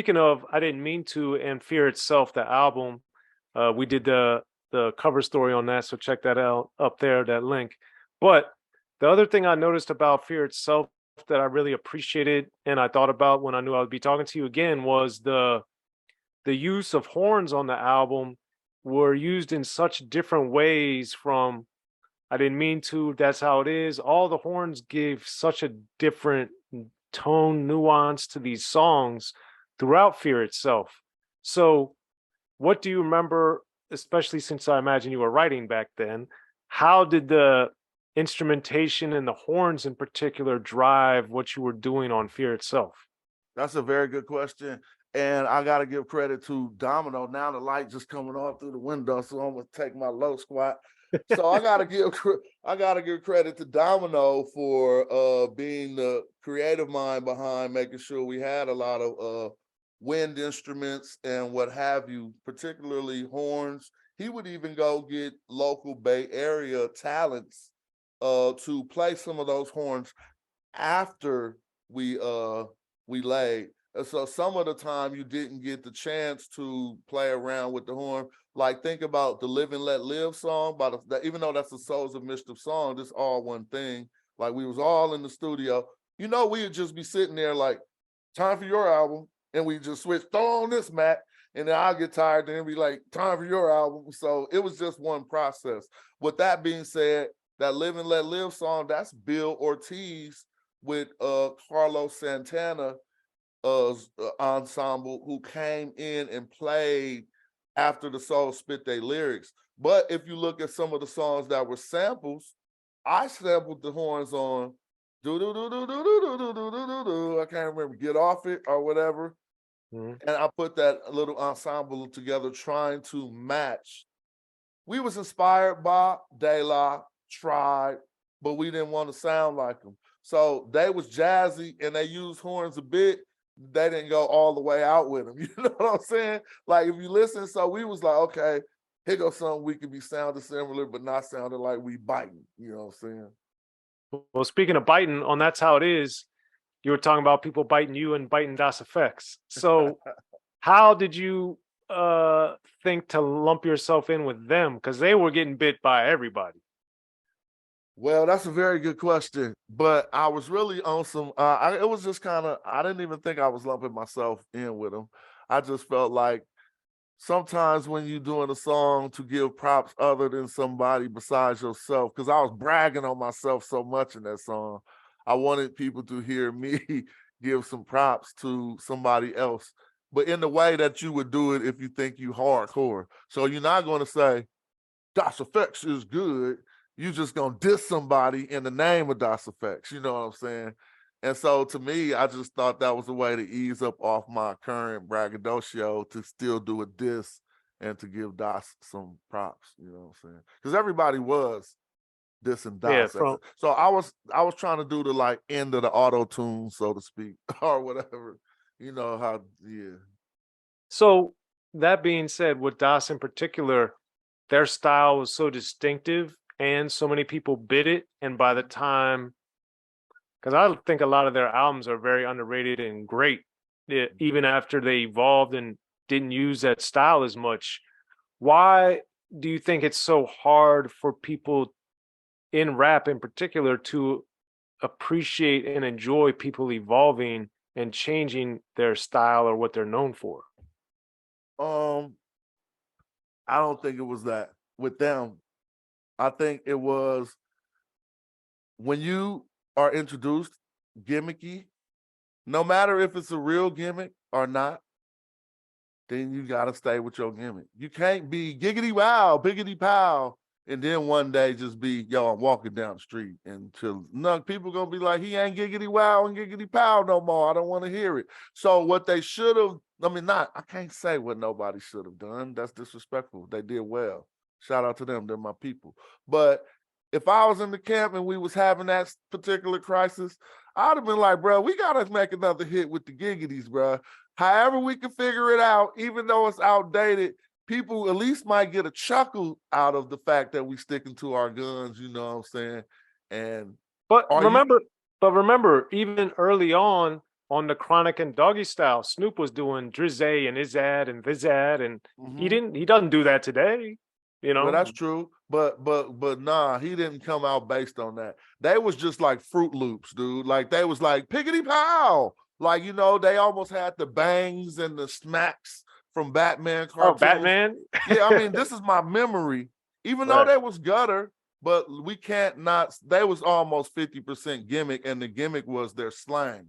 speaking of I Didn't Mean to and Fear Itself, the album, we did the cover story on that, so check that out up there, that link. But the other thing I noticed about Fear Itself that I really appreciated and I thought about when I knew I would be talking to you again was the use of horns on the album were used in such different ways from I Didn't Mean to, That's How It Is. All the horns give such a different tone, nuance to these songs throughout Fear Itself. So, what do you remember, especially since I imagine you were writing back then? How did the instrumentation and the horns in particular drive what you were doing on Fear Itself? That's a very good question. And I got to give credit to Domino. Now the light just coming off through the window, so I'm gonna take my low squat. So I gotta give credit to Domino for being the creative mind behind making sure we had a lot of wind instruments and what have you, particularly horns. He would even go get local Bay Area talents to play some of those horns after we laid. And so some of the time you didn't get the chance to play around with the horn. Like think about the Live and Let Live song, even though that's the Souls of Mischief song, this all one thing. Like we was all in the studio. You know, we would just be sitting there like, time for your album. And we just switch, throw on this, Matt. And then I'll get tired and be like, time for your album. So it was just one process. With that being said, that Live and Let Live song, that's Bill Ortiz with Carlos Santana ensemble who came in and played after the Soul spit their lyrics. But if you look at some of the songs that were samples, I sampled the horns on do do do do do do do do do do. I can't remember, Get Off It or whatever. And I put that little ensemble together trying to match. We was inspired by De La, Tribe, but we didn't want to sound like them. So they was jazzy and they used horns a bit. They didn't go all the way out with them. You know what I'm saying? Like if you listen, so we was like, okay, here goes something we could be sounding similar, but not sounding like we biting. You know what I'm saying? Well, speaking of biting, on That's How It Is, you were talking about people biting you and biting D.O.C. So how did you think to lump yourself in with them? Because they were getting bit by everybody. Well, that's a very good question, but I was really on some, it was just kind of, I didn't even think I was lumping myself in with them. I just felt like sometimes when you're doing a song to give props other than somebody besides yourself, because I was bragging on myself so much in that song, I wanted people to hear me give some props to somebody else, but in the way that you would do it if you think you hardcore. So you're not going to say, D.O.C is good. You just gonna diss somebody in the name of D.O.C, you know what I'm saying? And so to me, I just thought that was a way to ease up off my current braggadocio to still do a diss and to give DOS some props, you know what I'm saying? Because everybody was dissing DOS. Yeah, so I was trying to do the like end of the auto tune, so to speak, or whatever. You know how, yeah. So that being said, with DOS in particular, their style was so distinctive and so many people bid it. And by the time, because I think a lot of their albums are very underrated and great, even after they evolved and didn't use that style as much. Why do you think it's so hard for people in rap in particular to appreciate and enjoy people evolving and changing their style or what they're known for? I don't think it was that with them. I think it was when you are introduced gimmicky, no matter if it's a real gimmick or not, then you got to stay with your gimmick. You can't be giggity wow, biggity pow, and then one day just be, yo, I'm walking down the street until people going to be like, he ain't giggity wow and giggity pow no more. I don't want to hear it. So what they should have, I can't say what nobody should have done. That's disrespectful. They did well. Shout out to them. They're my people. But if I was in the camp and we was having that particular crisis, I'd have been like, bro, we got to make another hit with the giggities, bro. However we can figure it out, even though it's outdated, people at least might get a chuckle out of the fact that we sticking to our guns, you know what I'm saying? And But remember, even early on, on the Chronic and Doggy Style, Snoop was doing Drizzy and Izad and Vizad, and he doesn't do that today, you know. Well, that's true, but nah, he didn't come out based on that. They was just like Fruit Loops, dude. Like they was like piggity pow, like you know, they almost had the bangs and the smacks from Batman Oh, cartoons. Batman. Yeah, I mean, this is my memory. Even though Right. they was gutter, but we can't not. They was almost 50% gimmick, and the gimmick was their slang.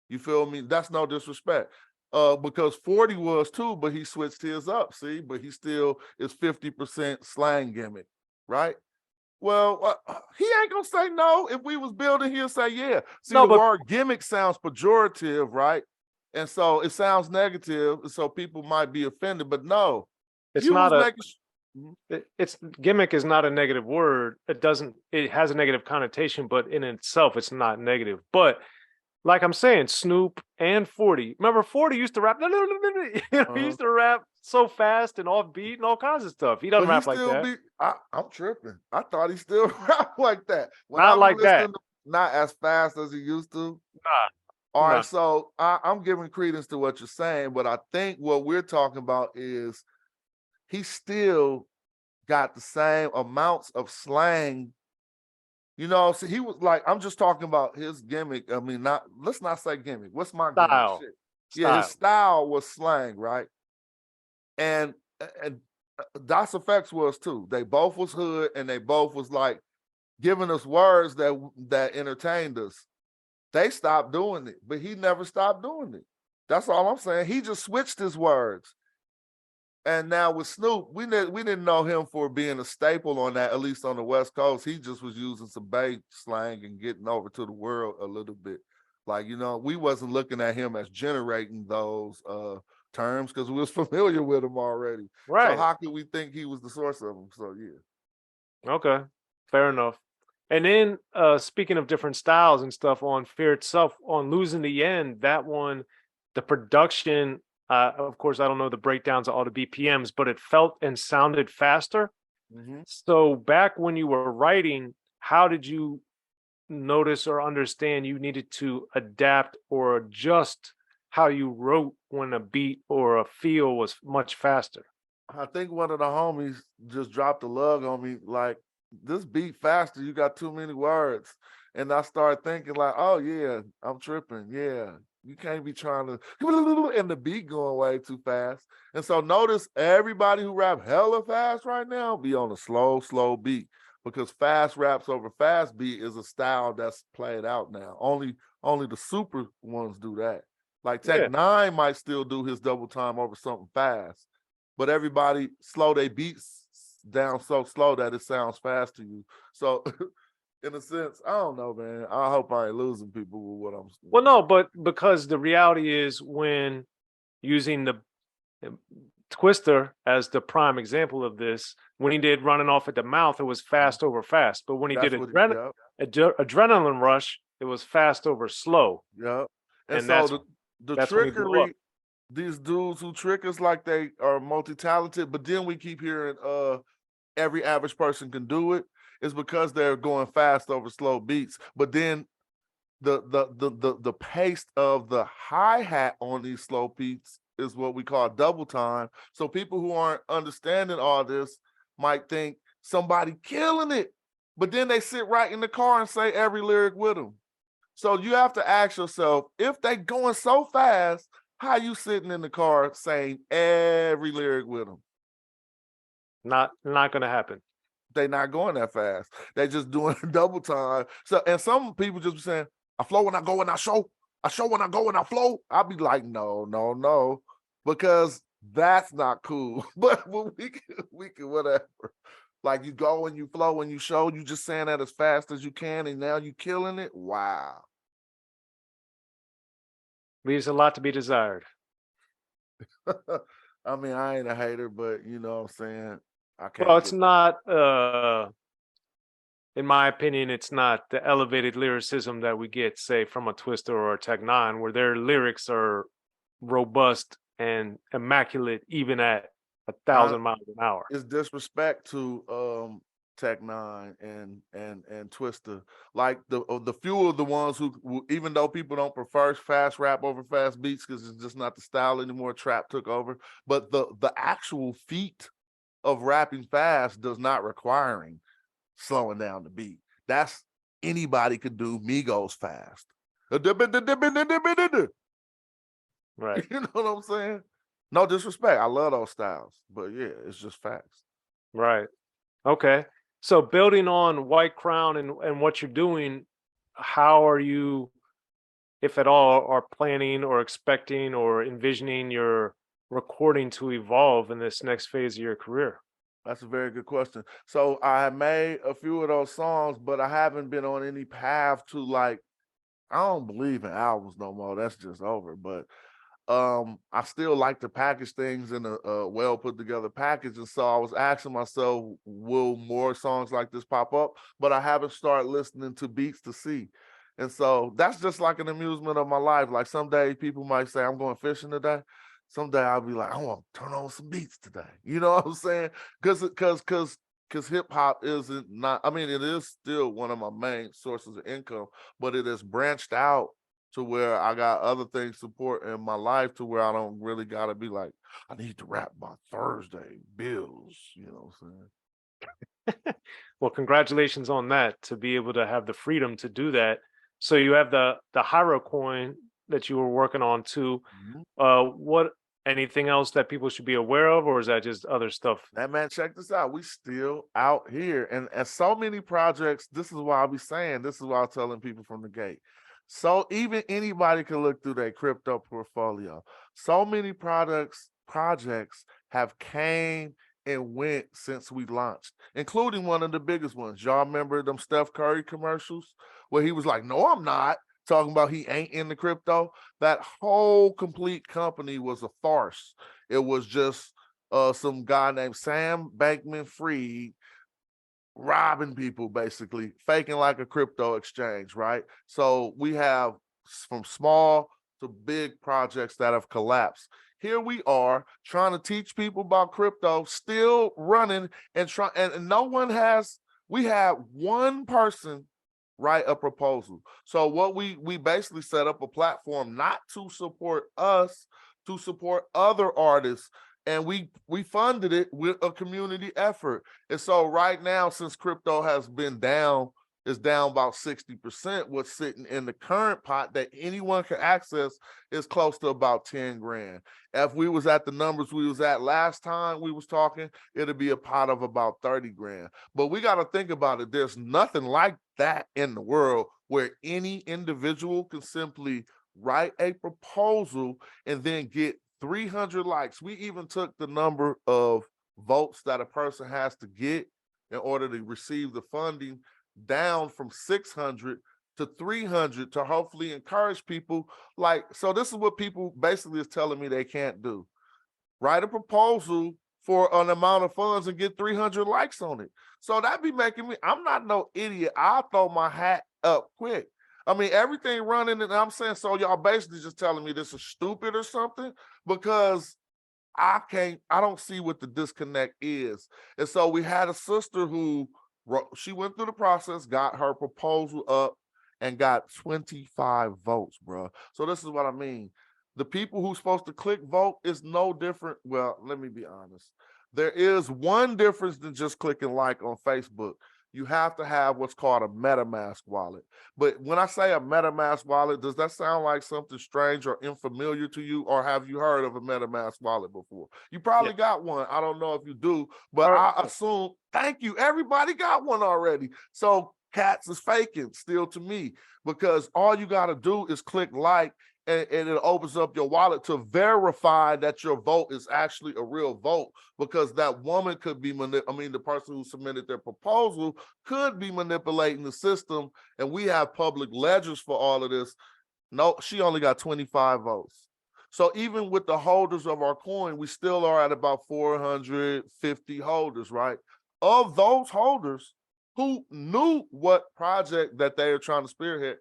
You feel me? That's no disrespect. Because 40 was too, but he switched his up, see, but he still is 50% slang gimmick, right? Well, he ain't gonna say no. If we was building, he'll say yeah. See, No, the but word gimmick sounds pejorative, right? And so it sounds negative, so people might be offended, but no, it's you not was a making it's gimmick is not a negative word. It has a negative connotation, but in itself it's not negative. But like I'm saying, Snoop and 40. Remember 40 used to rap, he used to rap so fast and offbeat and all kinds of stuff. He doesn't but he rap like still that. be. I'm tripping. I thought he still rap like that. When I Not be like that. listening, not as fast as he used to. Nah, All nah. right, so I'm giving credence to what you're saying, but I think what we're talking about is he still got the same amounts of slang. You know, so he was like, I'm just talking about his gimmick. I mean, let's not say gimmick. What's my gimmick? Style. Shit. Yeah, his Style. style was slang, right? And and Das Effects was too. They both was hood, and they both was like giving us words that entertained us. They stopped doing it, but he never stopped doing it. That's all I'm saying. He just switched his words. And now with Snoop, we didn't know him for being a staple on that, at least on the West Coast. He just was using some Bay slang and getting over to the world a little bit. Like, you know, we wasn't looking at him as generating those terms because we was familiar with him already. So Right. how could we think he was the source of them? So yeah. Okay. Fair enough. And then speaking of different styles and stuff on Fear Itself, on Losing the End, that one, the production, of course, I don't know the breakdowns of all the BPMs, but it felt and sounded faster. So back when you were writing, how did you notice or understand you needed to adapt or adjust how you wrote when a beat or a feel was much faster? I think one of the homies just dropped a lug on me, like, this beat faster, you got too many words. And I started thinking like, oh yeah, I'm tripping. Yeah, you can't be trying to, and the beat going way too fast. And so notice everybody who rap hella fast right now be on a slow beat, because fast raps over fast beat is a style that's played out now. Only the super ones do that. Like Tech Yeah. Nine might still do his double time over something fast, but everybody slow their beats down so slow that it sounds fast to you. So in a sense, I don't know, man. I hope I ain't losing people with what I'm Well, no, but because the reality is when using the Twister as the prime example of this, when he did Running Off at the Mouth, it was fast over fast. But when he that's did what Adrenaline Rush, it was fast over slow. yeah. And And so the that's when he blew up. trickery, these dudes who trick us like they are multi-talented, but then we keep hearing every average person can do it, is because they're going fast over slow beats. But then the pace of the hi-hat on these slow beats is what we call double time. So people who aren't understanding all this might think somebody killing it, but then they sit right in the car and say every lyric with them. So you have to ask yourself, if they going so fast, how you sitting in the car saying every lyric with them? Not gonna happen. They not going that fast. They just doing double time. So, and some people just be saying, I flow when I go and I show. I show when I go and I flow. I'll be like, no, because that's not cool. But we can whatever. Like you go and you flow and you show, you just saying that as fast as you can, and now you killing it. Wow. Leaves a lot to be desired. I mean, I ain't a hater, but you know what I'm saying? I Well, can't it's get not in my opinion, it's not the elevated lyricism that we get, say, from a Twister or a Tech Nine, where their lyrics are robust and immaculate, even at I 1,000 miles an hour. it's disrespect to Tech Nine, and Twista. Like the few of the ones who, even though people don't prefer fast rap over fast beats because it's just not the style anymore, trap took over. But the actual feat of rapping fast does not requiring slowing down the beat. That's anybody could do Migos fast. Right. You know what I'm saying? No disrespect. I love those styles, but yeah, it's just facts. Right. Okay. So building on White Crown and what you're doing, how are you, if at all, are planning or expecting or envisioning your recording to evolve in this next phase of your career? That's a very good question. So I made a few of those songs, but I haven't been on any path to like, I don't believe in albums no more. That's just over. But I still like to package things in a well put together package. And so I was asking myself, will more songs like this pop up? But I haven't started listening to beats to see. And so that's just like an amusement of my life. Like someday people might say, I'm going fishing today. Someday I'll be like, I want to turn on some beats today. You know what I'm saying? Because hip hop isn't not, I mean, it is still one of my main sources of income, but it has branched out to where I got other things support in my life to where I don't really gotta be like, I need to rap by Thursday, bills, you know what I'm Well, congratulations on that, to be able to have the freedom to do that. So you have the Hyro coin that you were working on too. saying? What, anything else that people should be aware of, or is that just other stuff? That man, check this out. We still out here. And so many projects, this is why I be saying, this is why I'm telling people from the gate. So even anybody can look through their crypto portfolio. So many projects have came and went since we launched, including one of the biggest ones. Y'all remember them Steph Curry commercials where he was like, no, I'm not, talking about he ain't in the crypto? That whole complete company was a farce. It was just some guy named Sam Bankman-Fried robbing people, basically faking like a crypto exchange, right? So we have from small to big projects that have collapsed. Here we are trying to teach people about crypto, still running and trying, and no one has. We have one person write a proposal. So what we basically set up a platform not to support us, to support other artists, and we funded it with a community effort. And so right now, since crypto has been down, is down about 60%, what's sitting in the current pot that anyone can access is close to about 10 grand. If we was at the numbers we was at last time we was talking, it'd be a pot of about 30 grand. But we got to think about it. There's nothing like that in the world where any individual can simply write a proposal and then get 300 likes. We even took the number of votes that a person has to get in order to receive the funding down from 600 to 300 to hopefully encourage people. Like, so this is what people basically is telling me they can't do. Write a proposal for an amount of funds and get 300 likes on it. So that be making me, I'm not no idiot. I'll throw my hat up quick. I mean, everything running, and I'm saying, so y'all basically just telling me this is stupid or something, because I don't see what the disconnect is. And so we had a sister who she went through the process, got her proposal up, and got 25 votes, bro. So this is what I mean. The people who's supposed to click vote is no different. Well, let me be honest. There is one difference than just clicking like on Facebook. You have to have what's called a MetaMask wallet. But when I say a MetaMask wallet, does that sound like something strange or unfamiliar to you? Or have you heard of a MetaMask wallet before? You probably Yeah. got one. I don't know if you do, but All right. I assume, thank you, everybody got one already. So cats is faking still to me, because all you got to do is click like, and it opens up your wallet to verify that your vote is actually a real vote, because that woman could be, the person who submitted their proposal could be manipulating the system, and we have public ledgers for all of this. No, she only got 25 votes. So even with the holders of our coin, we still are at about 450 holders, right? Of those holders who knew what project that they are trying to spearhead,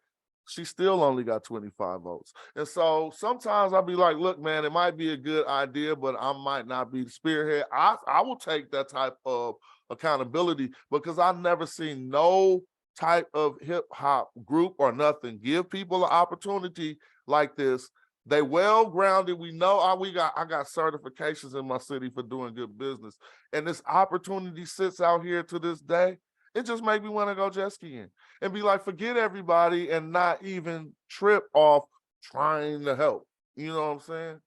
she still only got 25 votes. And so sometimes I'll be like, look, man, it might be a good idea, but I might not be the spearhead. I will take that type of accountability, because I've never seen no type of hip hop group or nothing give people an opportunity like this. They well grounded. We know I got certifications in my city for doing good business, and this opportunity sits out here to this day. It just made me want to go jet skiing and be like, forget everybody and not even trip off trying to help. You know what I'm saying?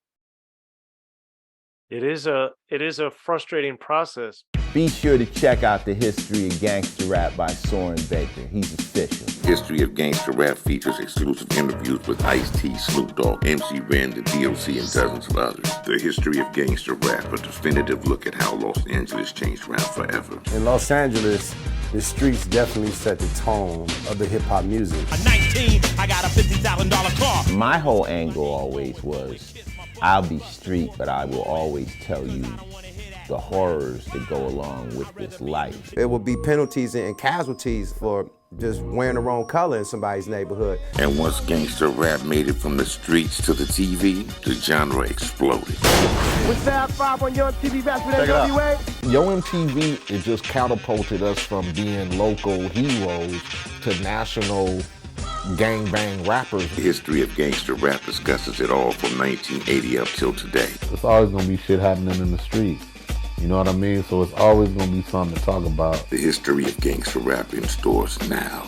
It is a frustrating process. Be sure to check out the History of Gangster Rap by Soren Baker. He's official. History of Gangster Rap features exclusive interviews with Ice-T, Snoop Dogg, MC Ren, the D.O.C, and dozens of others. The History of Gangster Rap, a definitive look at how Los Angeles changed rap forever. In Los Angeles, the streets definitely set the tone of the hip-hop music. At 19, I got a $50,000 car. My whole angle always was, I'll be street, but I will always tell you the horrors that go along with this life. There will be penalties and casualties for just wearing the wrong color in somebody's neighborhood. And once gangster rap made it from the streets to the TV, the genre exploded. With Fab 5 on Yo MTV Back with NWA. Yo MTV, it just catapulted us from being local heroes to national gangbang rappers. The History of Gangster Rap discusses it all from 1980 up till today. It's always gonna be shit happening in the streets. You know what I mean? So it's always gonna be something to talk about. The History of Gangster Rap in stores now.